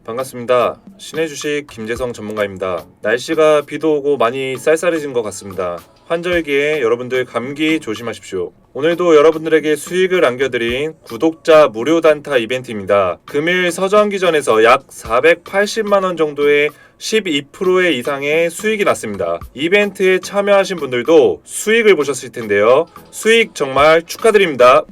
반갑습니다. 신의 주식 김재성 전문가입니다. 날씨가 비도 오고 많이 쌀쌀해진 것 같습니다. 환절기에 여러분들 감기 조심하십시오. 오늘도 여러분들에게 수익을 안겨드린 구독자 무료 단타 이벤트입니다. 금일 서정기전에서 약 480만원 정도의 12% 이상의 수익이 났습니다. 이벤트에 참여하신 분들도 수익을 보셨을 텐데요. 수익 정말 축하드립니다.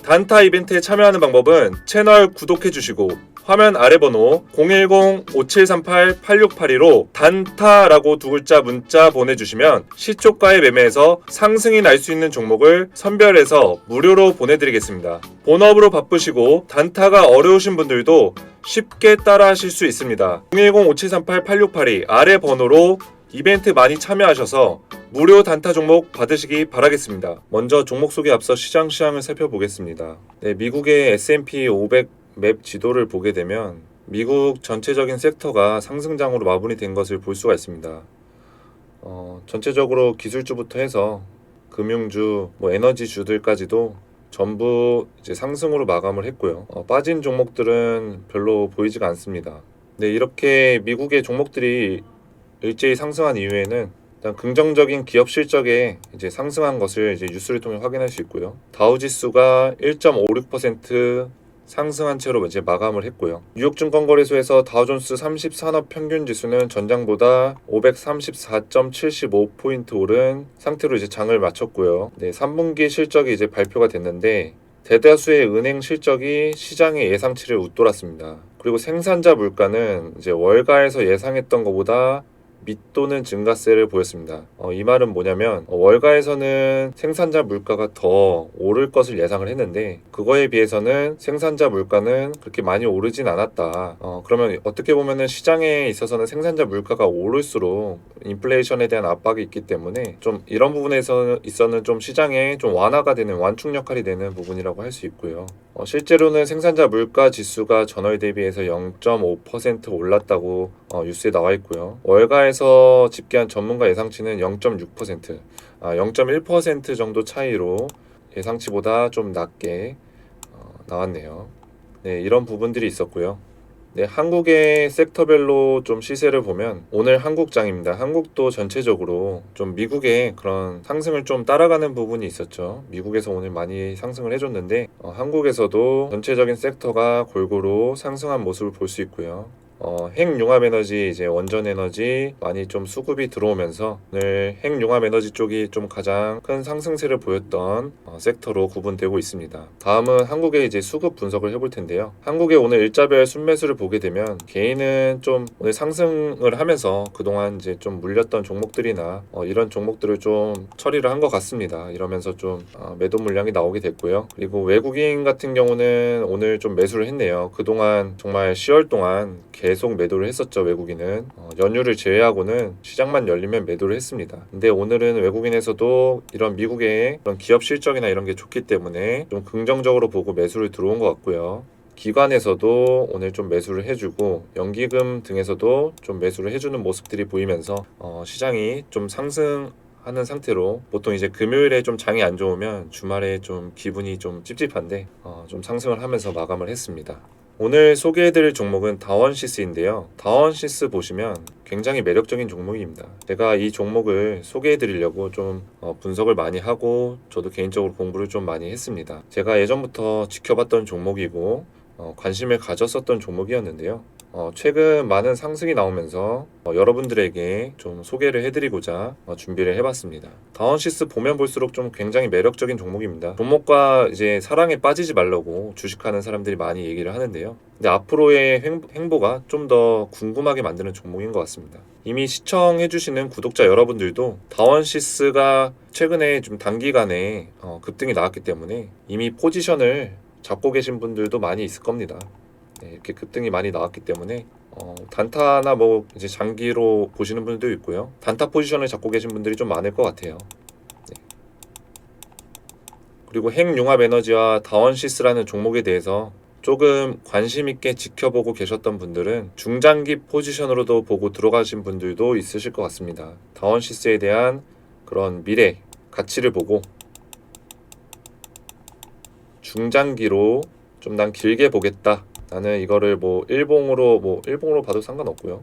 단타 이벤트에 참여하는 방법은 채널 구독해주시고 화면 아래 번호 010-5738-8682로 단타라고 두 글자 문자 보내주시면 시초가의 매매에서 상승이 날 수 있는 종목을 선별해서 무료로 보내드리겠습니다. 본업으로 바쁘시고 단타가 어려우신 분들도 쉽게 따라하실 수 있습니다. 010-5738-8682 아래 번호로 이벤트 많이 참여하셔서 무료 단타 종목 받으시기 바라겠습니다. 먼저 종목 소개 앞서 시장을 살펴보겠습니다. 미국의 S&P 500 맵 지도를 보게 되면 미국 전체적인 섹터가 상승장으로 마무리된 것을 볼 수가 있습니다. 전체적으로 기술주부터 해서 금융주, 에너지주들까지도 전부 이제 상승으로 마감을 했고요. 빠진 종목들은 별로 보이지가 않습니다. 네, 이렇게 미국의 종목들이 일제히 상승한 이유에는 일단 긍정적인 기업 실적에 이제 상승한 것을 이제 뉴스를 통해 확인할 수 있고요. 다우지수가 1.56% 상승한 채로 이제 마감을 했고요. 뉴욕증권거래소에서 다우존스 30산업 평균 지수는 전장보다 534.75포인트 오른 상태로 이제 장을 마쳤고요. 네, 3분기 실적이 이제 발표가 됐는데 대다수의 은행 실적이 시장의 예상치를 웃돌았습니다. 그리고 생산자 물가는 이제 월가에서 예상했던 것보다 밑도는 증가세를 보였습니다. 이 말은 뭐냐면 월가에서는 생산자 물가가 더 오를 것을 예상을 했는데 그거에 비해서는 생산자 물가는 그렇게 많이 오르진 않았다. 그러면 어떻게 보면은 시장에 있어서는 생산자 물가가 오를수록 인플레이션에 대한 압박이 있기 때문에 좀 이런 부분에서 있어는 좀 시장에 좀 완화가 되는 완충 역할이 되는 부분이라고 할 수 있고요. 실제로는 생산자 물가 지수가 전월 대비해서 0.5% 올랐다고 뉴스에 나와 있고요. 월가에서 집계한 전문가 예상치는 0.6%, 0.1% 정도 차이로 예상치보다 좀 낮게 나왔네요. 네, 이런 부분들이 있었고요. 네, 한국의 섹터별로 좀 시세를 보면 오늘 한국장입니다. 한국도 전체적으로 좀 미국의 그런 상승을 좀 따라가는 부분이 있었죠. 미국에서 오늘 많이 상승을 해줬는데 한국에서도 전체적인 섹터가 골고루 상승한 모습을 볼 수 있고요. 핵융합에너지 이제 원전에너지 많이 좀 수급이 들어오면서 오늘 핵융합에너지 쪽이 좀 가장 큰 상승세를 보였던 섹터로 구분되고 있습니다. 다음은 한국의 이제 수급 분석을 해볼 텐데요. 한국의 오늘 일자별 순매수를 보게 되면 개인은 좀 오늘 상승을 하면서 그동안 이제 좀 물렸던 종목들이나 이런 종목들을 좀 처리를 한 것 같습니다. 이러면서 좀 매도 물량이 나오게 됐고요. 그리고 외국인 같은 경우는 오늘 좀 매수를 했네요. 그동안 정말 10월 동안 계속 매도를 했었죠. 외국인은 연휴를 제외하고는 시장만 열리면 매도를 했습니다. 근데 오늘은 외국인에서도 이런 미국의 그런 기업 실적이나 이런 게 좋기 때문에 좀 긍정적으로 보고 매수를 들어온 것 같고요. 기관에서도 오늘 좀 매수를 해주고 연기금 등에서도 좀 매수를 해주는 모습들이 보이면서 시장이 좀 상승하는 상태로 보통 이제 금요일에 좀 장이 안 좋으면 주말에 좀 기분이 좀 찝찝한데 좀 상승을 하면서 마감을 했습니다. 오늘 소개해드릴 종목은 다원시스인데요. 다원시스 보시면 굉장히 매력적인 종목입니다. 제가 이 종목을 소개해드리려고 좀 분석을 많이 하고 저도 개인적으로 공부를 좀 많이 했습니다. 제가 예전부터 지켜봤던 종목이고 관심을 가졌었던 종목이었는데요. 최근 많은 상승이 나오면서 여러분들에게 좀 소개를 해드리고자 준비를 해봤습니다. 다원시스 보면 볼수록 좀 굉장히 매력적인 종목입니다. 종목과 이제 사랑에 빠지지 말라고 주식하는 사람들이 많이 얘기를 하는데요. 근데 앞으로의 행보가 좀 더 궁금하게 만드는 종목인 것 같습니다. 이미 시청해주시는 구독자 여러분들도 다원시스가 최근에 좀 단기간에 급등이 나왔기 때문에 이미 포지션을 잡고 계신 분들도 많이 있을 겁니다. 네, 이렇게 급등이 많이 나왔기 때문에 단타나 이제 장기로 보시는 분들도 있고요. 단타 포지션을 잡고 계신 분들이 좀 많을 것 같아요. 네. 그리고 핵융합에너지와 다원시스라는 종목에 대해서 조금 관심 있게 지켜보고 계셨던 분들은 중장기 포지션으로도 보고 들어가신 분들도 있으실 것 같습니다. 다원시스에 대한 그런 미래, 가치를 보고 중장기로 좀 난 길게 보겠다 나는 이거를 뭐 일봉으로 봐도 상관없고요.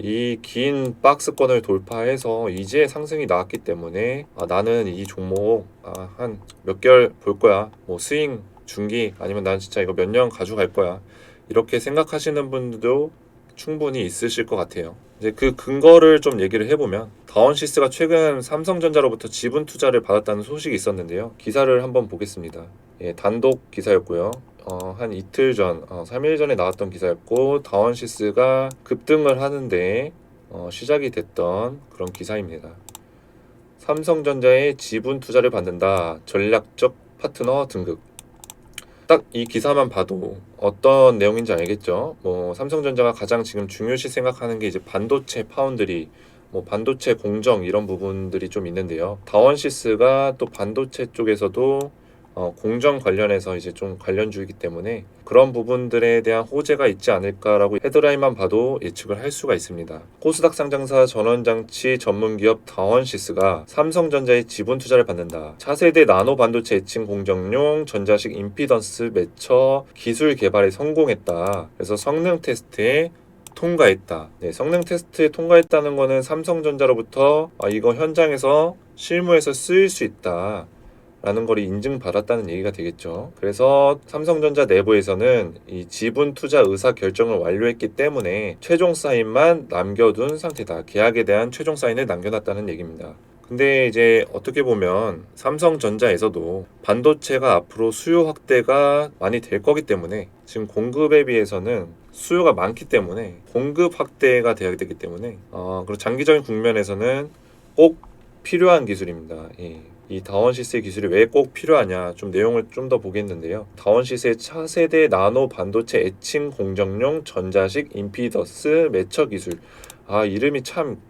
이 긴 박스권을 돌파해서 이제 상승이 나왔기 때문에 나는 이 종목 한 몇 개월 볼 거야. 뭐 스윙 중기 아니면 난 진짜 이거 몇 년 가져갈 거야. 이렇게 생각하시는 분들도 충분히 있으실 것 같아요. 이제 그 근거를 좀 얘기를 해보면 다원시스가 최근 삼성전자로부터 지분 투자를 받았다는 소식이 있었는데요. 기사를 한번 보겠습니다. 예, 단독 기사였고요. 한 이틀 전, 3일 전에 나왔던 기사였고 다원시스가 급등을 하는데 시작이 됐던 그런 기사입니다. 삼성전자의 지분 투자를 받는다. 전략적 파트너 등극. 딱 이 기사만 봐도 어떤 내용인지 알겠죠? 뭐 삼성전자가 가장 지금 중요시 생각하는 게 이제 반도체 파운드리, 뭐 반도체 공정 이런 부분들이 좀 있는데요. 다원시스가 또 반도체 쪽에서도 공정 관련해서 이제 좀 관련주이기 때문에 그런 부분들에 대한 호재가 있지 않을까라고 헤드라인만 봐도 예측을 할 수가 있습니다. 코스닥 상장사 전원장치 전문기업 다원시스가 삼성전자의 지분 투자를 받는다. 차세대 나노 반도체 애칭 공정용 전자식 임피던스 매처 기술 개발에 성공했다. 그래서 성능 테스트에 통과했다. 네, 성능 테스트에 통과했다는 거는 삼성전자로부터 이거 현장에서 실무에서 쓰일 수 있다. 라는 걸 인증받았다는 얘기가 되겠죠. 그래서 삼성전자 내부에서는 이 지분 투자 의사 결정을 완료했기 때문에 최종 사인만 남겨둔 상태다. 계약에 대한 최종 사인을 남겨놨다는 얘기입니다. 근데 이제 어떻게 보면 삼성전자에서도 반도체가 앞으로 수요 확대가 많이 될 거기 때문에 지금 공급에 비해서는 수요가 많기 때문에 공급 확대가 돼야 되기 때문에 그리고 장기적인 국면에서는 꼭 필요한 기술입니다. 예. 이 다원시스의 기술이 왜 꼭 필요하냐 좀 내용을 좀 더 보겠는데요. 다원시스의 차세대 나노 반도체 애칭 공정용 전자식 임피던스 매처 기술. 이름이 참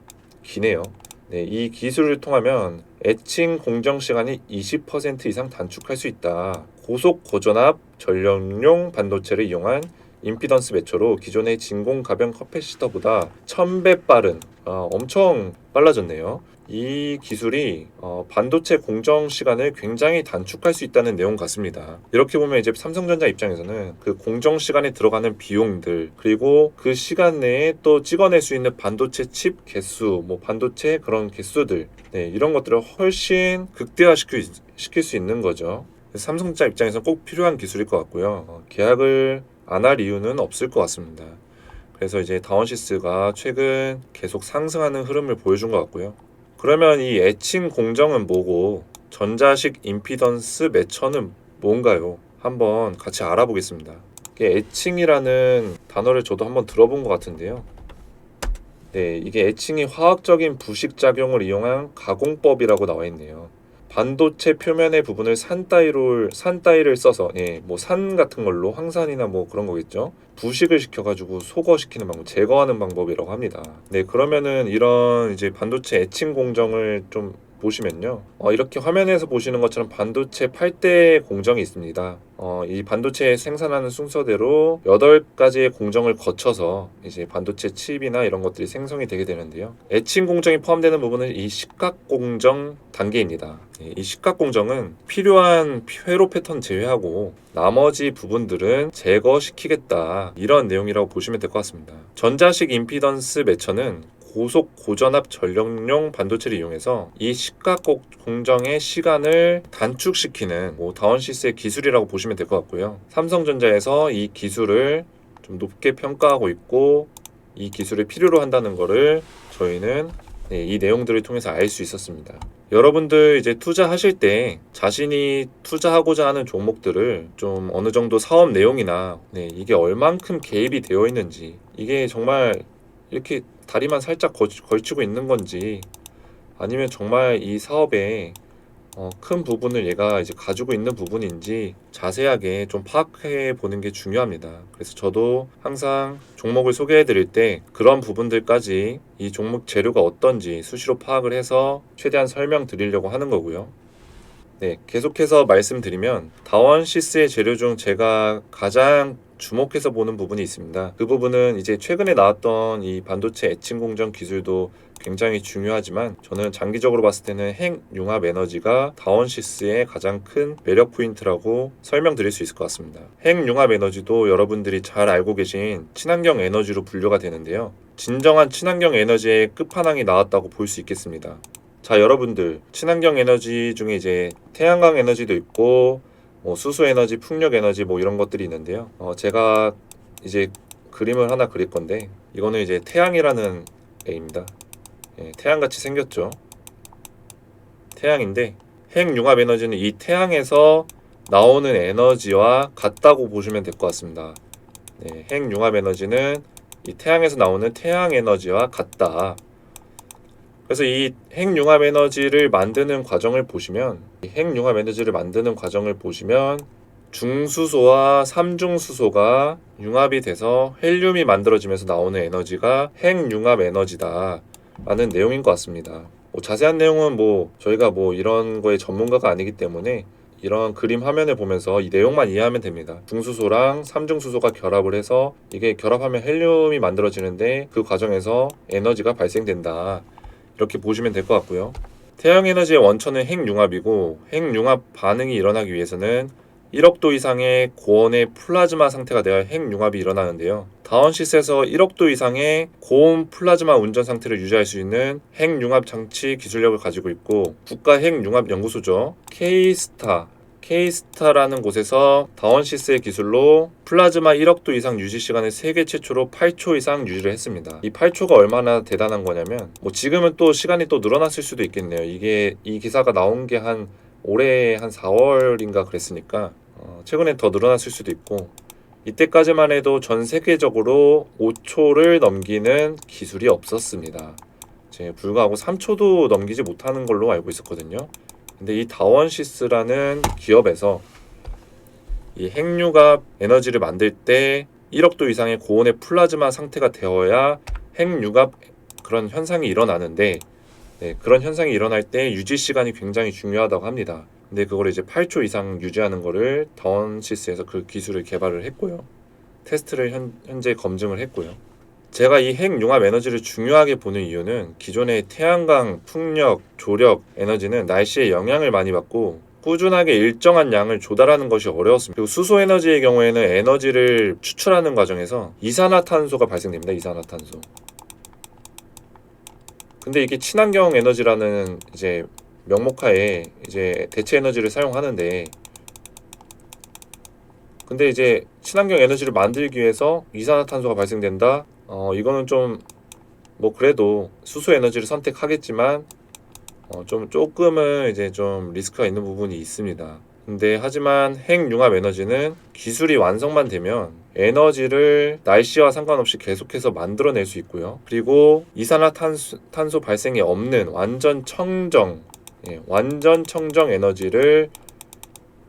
기네요. 네, 이 기술을 통하면 애칭 공정 시간이 20% 이상 단축할 수 있다. 고속 고전압 전력용 반도체를 이용한 임피던스 매처로 기존의 진공 가변 커패시터보다 1000배 빠른 엄청 빨라졌네요. 이 기술이 반도체 공정 시간을 굉장히 단축할 수 있다는 내용 같습니다. 이렇게 보면 이제 삼성전자 입장에서는 그 공정 시간에 들어가는 비용들 그리고 그 시간 내에 또 찍어낼 수 있는 반도체 칩 개수, 뭐 반도체 그런 개수들 이런 것들을 훨씬 극대화시킬 수 있는 거죠. 그래서 삼성전자 입장에서는 꼭 필요한 기술일 것 같고요. 계약을 안 할 이유는 없을 것 같습니다. 그래서 이제 다원시스가 최근 계속 상승하는 흐름을 보여준 것 같고요. 그러면 이 애칭 공정은 뭐고 전자식 임피던스 매처는 뭔가요? 한번 같이 알아보겠습니다. 이게 애칭이라는 단어를 저도 한번 들어본 것 같은데요. 네, 이게 애칭이 화학적인 부식작용을 이용한 가공법이라고 나와 있네요. 반도체 표면의 부분을 산따위를 써서 뭐 산 같은 걸로 황산이나 뭐 그런 거겠죠. 부식을 시켜가지고 소거시키는 방법, 제거하는 방법이라고 합니다. 네, 그러면은 이런 이제 반도체 애칭 공정을 좀 보시면요. 이렇게 화면에서 보시는 것처럼 반도체 8대 공정이 있습니다. 이 반도체 생산하는 순서대로 8가지의 공정을 거쳐서 이제 반도체 칩이나 이런 것들이 생성이 되게 되는데요. 애칭 공정이 포함되는 부분은 이 식각 공정 단계입니다. 이 식각 공정은 필요한 회로 패턴 제외하고 나머지 부분들은 제거시키겠다. 이런 내용이라고 보시면 될 것 같습니다. 전자식 임피던스 매처는 고속 고전압 전력용 반도체를 이용해서 이 식각 공정의 시간을 단축시키는 다원시스의 기술이라고 보시면 될 것 같고요. 삼성전자에서 이 기술을 좀 높게 평가하고 있고 이 기술을 필요로 한다는 것을 저희는 이 내용들을 통해서 알 수 있었습니다. 여러분들 이제 투자하실 때 자신이 투자하고자 하는 종목들을 좀 어느 정도 사업 내용이나 이게 얼만큼 개입이 되어 있는지 이게 정말 이렇게 다리만 살짝 걸치고 있는 건지 아니면 정말 이 사업에 큰 부분을 얘가 이제 가지고 있는 부분인지 자세하게 좀 파악해 보는 게 중요합니다. 그래서 저도 항상 종목을 소개해 드릴 때 그런 부분들까지 이 종목 재료가 어떤지 수시로 파악을 해서 최대한 설명드리려고 하는 거고요. 네, 계속해서 말씀드리면 다원시스의 재료 중 제가 가장 주목해서 보는 부분이 있습니다. 그 부분은 이제 최근에 나왔던 이 반도체 애칭 공정 기술도 굉장히 중요하지만 저는 장기적으로 봤을 때는 핵융합 에너지가 다원시스의 가장 큰 매력 포인트라고 설명드릴 수 있을 것 같습니다. 핵융합 에너지도 여러분들이 잘 알고 계신 친환경 에너지로 분류가 되는데요. 진정한 친환경 에너지의 끝판왕이 나왔다고 볼 수 있겠습니다. 자, 여러분들 친환경 에너지 중에 이제 태양광 에너지도 있고 수소 에너지, 풍력 에너지 이런 것들이 있는데요. 제가 이제 그림을 하나 그릴 건데 이거는 이제 태양이라는 애입니다. 예, 태양같이 생겼죠. 태양인데 핵융합 에너지는 이 태양에서 나오는 에너지와 같다고 보시면 될 것 같습니다. 네, 핵융합 에너지는 이 태양에서 나오는 태양 에너지와 같다. 그래서 이 핵융합 에너지를 만드는 과정을 보시면 중수소와 삼중수소가 융합이 돼서 헬륨이 만들어지면서 나오는 에너지가 핵융합 에너지다 라는 내용인 것 같습니다. 자세한 내용은 저희가 이런 거에 전문가가 아니기 때문에 이런 그림 화면을 보면서 이 내용만 이해하면 됩니다. 중수소랑 삼중수소가 결합을 해서 이게 결합하면 헬륨이 만들어지는데 그 과정에서 에너지가 발생된다. 이렇게 보시면 될 것 같고요. 태양에너지의 원천은 핵융합이고 핵융합 반응이 일어나기 위해서는 1억 도 이상의 고온의 플라즈마 상태가 되어 핵융합이 일어나는데요. 다원시스에서 1억 도 이상의 고온 플라즈마 운전 상태를 유지할 수 있는 핵융합 장치 기술력을 가지고 있고 국가 핵융합 연구소죠. K스타라는 곳에서 다원시스의 기술로 플라즈마 1억 도 이상 유지 시간을 세계 최초로 8초 이상 유지를 했습니다. 이 8초가 얼마나 대단한 거냐면 지금은 또 시간이 또 늘어났을 수도 있겠네요. 이 기사가 나온 게 올해 한 4월인가 그랬으니까 최근에 더 늘어났을 수도 있고 이때까지만 해도 전 세계적으로 5초를 넘기는 기술이 없었습니다. 불과하고 3초도 넘기지 못하는 걸로 알고 있었거든요. 근데 이 다원시스라는 기업에서 이 핵융합 에너지를 만들 때 1억 도 이상의 고온의 플라즈마 상태가 되어야 핵융합 그런 현상이 일어나는데 그런 현상이 일어날 때 유지 시간이 굉장히 중요하다고 합니다. 근데 그걸 이제 8초 이상 유지하는 거를 다원시스에서 그 기술을 개발을 했고요. 테스트를 현재 검증을 했고요. 제가 이 핵융합 에너지를 중요하게 보는 이유는 기존의 태양광, 풍력, 조력 에너지는 날씨에 영향을 많이 받고 꾸준하게 일정한 양을 조달하는 것이 어려웠습니다. 그리고 수소 에너지의 경우에는 에너지를 추출하는 과정에서 이산화탄소가 발생됩니다. 이산화탄소. 근데 이게 친환경 에너지라는 이제 명목하에 이제 대체 에너지를 사용하는데 근데 이제 친환경 에너지를 만들기 위해서 이산화탄소가 발생된다. 이거는 좀 그래도 수소 에너지를 선택하겠지만 조금은 이제 좀 리스크가 있는 부분이 있습니다. 근데 하지만 핵융합 에너지는 기술이 완성만 되면 에너지를 날씨와 상관없이 계속해서 만들어낼 수 있고요. 그리고 이산화탄소 발생이 없는 완전 청정 에너지를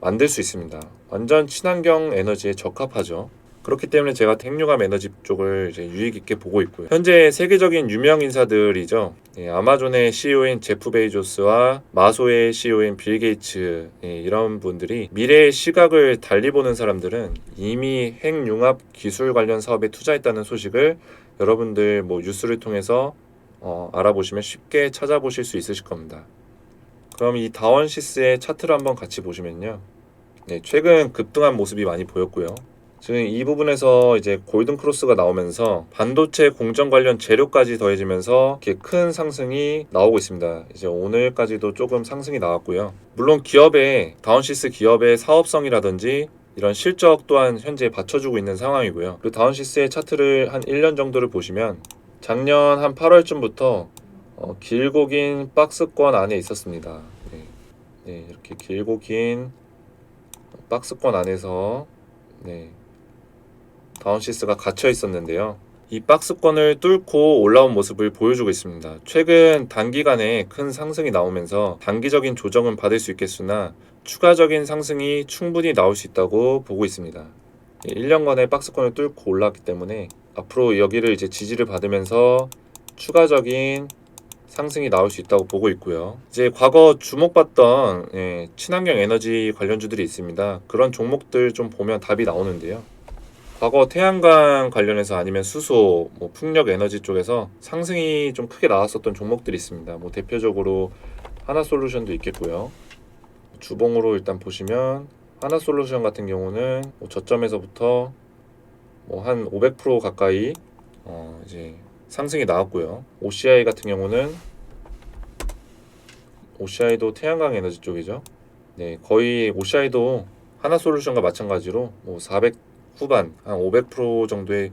만들 수 있습니다. 완전 친환경 에너지에 적합하죠. 그렇기 때문에 제가 핵융합 에너지 쪽을 이제 유익 있게 보고 있고요. 현재 세계적인 유명 인사들이죠. 아마존의 CEO인 제프 베이조스와 마소의 CEO인 빌 게이츠 이런 분들이 미래의 시각을 달리 보는 사람들은 이미 핵융합 기술 관련 사업에 투자했다는 소식을 여러분들 뉴스를 통해서 알아보시면 쉽게 찾아보실 수 있으실 겁니다. 그럼 이 다원시스의 차트를 한번 같이 보시면요. 최근 급등한 모습이 많이 보였고요. 지금 이 부분에서 이제 골든 크로스가 나오면서 반도체 공정 관련 재료까지 더해지면서 이렇게 큰 상승이 나오고 있습니다. 이제 오늘까지도 조금 상승이 나왔고요. 물론 다원시스 기업의 사업성이라든지 이런 실적 또한 현재 받쳐주고 있는 상황이고요. 그리고 다원시스의 차트를 한 1년 정도를 보시면 작년 한 8월쯤부터 길고 긴 박스권 안에 있었습니다. 이렇게 길고 긴 박스권 안에서 다원시스가 갇혀 있었는데요. 이 박스권을 뚫고 올라온 모습을 보여주고 있습니다. 최근 단기간에 큰 상승이 나오면서 단기적인 조정은 받을 수 있겠으나 추가적인 상승이 충분히 나올 수 있다고 보고 있습니다. 1년간의 박스권을 뚫고 올라왔기 때문에 앞으로 여기를 이제 지지를 받으면서 추가적인 상승이 나올 수 있다고 보고 있고요. 이제 과거 주목받던 친환경 에너지 관련주들이 있습니다. 그런 종목들 좀 보면 답이 나오는데요. 과거 태양광 관련해서 아니면 수소, 뭐 풍력 에너지 쪽에서 상승이 좀 크게 나왔었던 종목들이 있습니다. 뭐 대표적으로 하나솔루션도 있겠고요. 주봉으로 일단 보시면 하나솔루션 같은 경우는 뭐 저점에서부터 뭐 한 500% 가까이 이제 상승이 나왔고요. OCI 같은 경우는 OCI도 태양광 에너지 쪽이죠. 네, 거의 OCI도 하나솔루션과 마찬가지로 뭐 400 후반 한 500% 정도의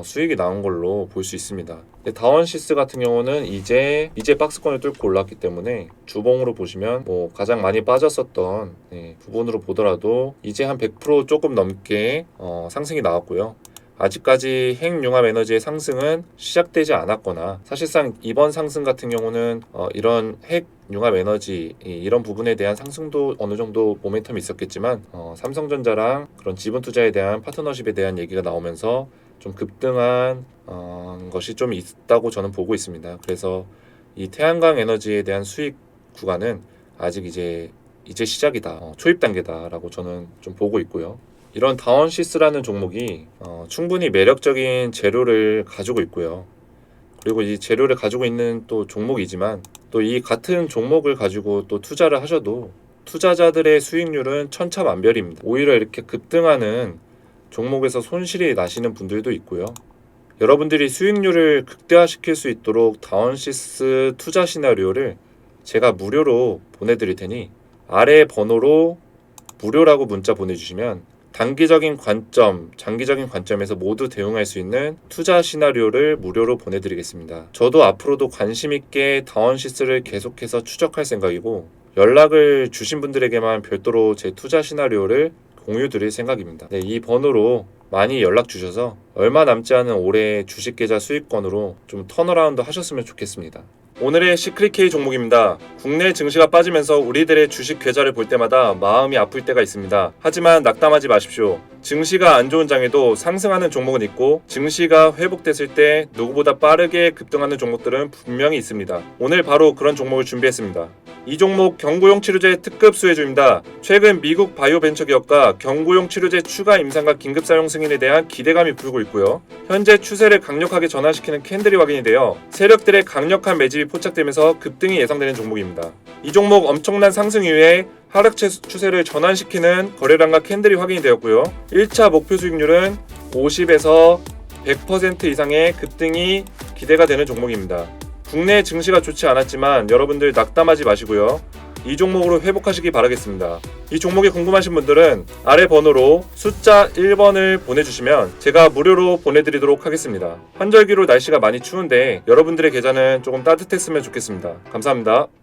수익이 나온 걸로 볼 수 있습니다. 다원시스 같은 경우는 이제 박스권을 뚫고 올랐기 때문에 주봉으로 보시면 뭐 가장 많이 빠졌었던 부분으로 보더라도 이제 한 100% 조금 넘게 상승이 나왔고요. 아직까지 핵융합 에너지의 상승은 시작되지 않았거나 사실상 이번 상승 같은 경우는 이런 핵융합 에너지 이런 부분에 대한 상승도 어느 정도 모멘텀이 있었겠지만 삼성전자랑 그런 지분 투자에 대한 파트너십에 대한 얘기가 나오면서 좀 급등한 것이 좀 있다고 저는 보고 있습니다. 그래서 이 태양광 에너지에 대한 수익 구간은 아직 이제 시작이다, 초입 단계다라고 저는 좀 보고 있고요. 이런 다원시스라는 종목이 충분히 매력적인 재료를 가지고 있고요. 그리고 이 재료를 가지고 있는 또 종목이지만 또 이 같은 종목을 가지고 또 투자를 하셔도 투자자들의 수익률은 천차만별입니다. 오히려 이렇게 급등하는 종목에서 손실이 나시는 분들도 있고요. 여러분들이 수익률을 극대화시킬 수 있도록 다원시스 투자 시나리오를 제가 무료로 보내드릴 테니 아래 번호로 무료라고 문자 보내주시면 단기적인 관점, 장기적인 관점에서 모두 대응할 수 있는 투자 시나리오를 무료로 보내드리겠습니다. 저도 앞으로도 관심 있게 다원시스를 계속해서 추적할 생각이고 연락을 주신 분들에게만 별도로 제 투자 시나리오를 공유 드릴 생각입니다. 네, 이 번호로 많이 연락 주셔서 얼마 남지 않은 올해 주식 계좌 수익권으로 좀 턴어라운드 하셨으면 좋겠습니다. 오늘의 시크릿 K 종목입니다. 국내 증시가 빠지면서 우리들의 주식 계좌를 볼 때마다 마음이 아플 때가 있습니다. 하지만 낙담하지 마십시오. 증시가 안 좋은 장에도 상승하는 종목은 있고 증시가 회복됐을 때 누구보다 빠르게 급등하는 종목들은 분명히 있습니다. 오늘 바로 그런 종목을 준비했습니다. 이 종목 경구용 치료제 특급 수혜주입니다. 최근 미국 바이오 벤처 기업과 경구용 치료제 추가 임상과 긴급 사용 승인에 대한 기대감이 불고 있고요. 현재 추세를 강력하게 전환시키는 캔들이 확인이 되어 세력들의 강력한 매집이 포착되면서 급등이 예상되는 종목입니다. 이 종목 엄청난 상승 이후에 하락 추세를 전환시키는 거래량과 캔들이 확인이 되었고요. 1차 목표 수익률은 50에서 100% 이상의 급등이 기대가 되는 종목입니다. 국내 증시가 좋지 않았지만 여러분들 낙담하지 마시고요. 이 종목으로 회복하시기 바라겠습니다. 이 종목이 궁금하신 분들은 아래 번호로 숫자 1번을 보내주시면 제가 무료로 보내드리도록 하겠습니다. 환절기로 날씨가 많이 추운데 여러분들의 계좌는 조금 따뜻했으면 좋겠습니다. 감사합니다.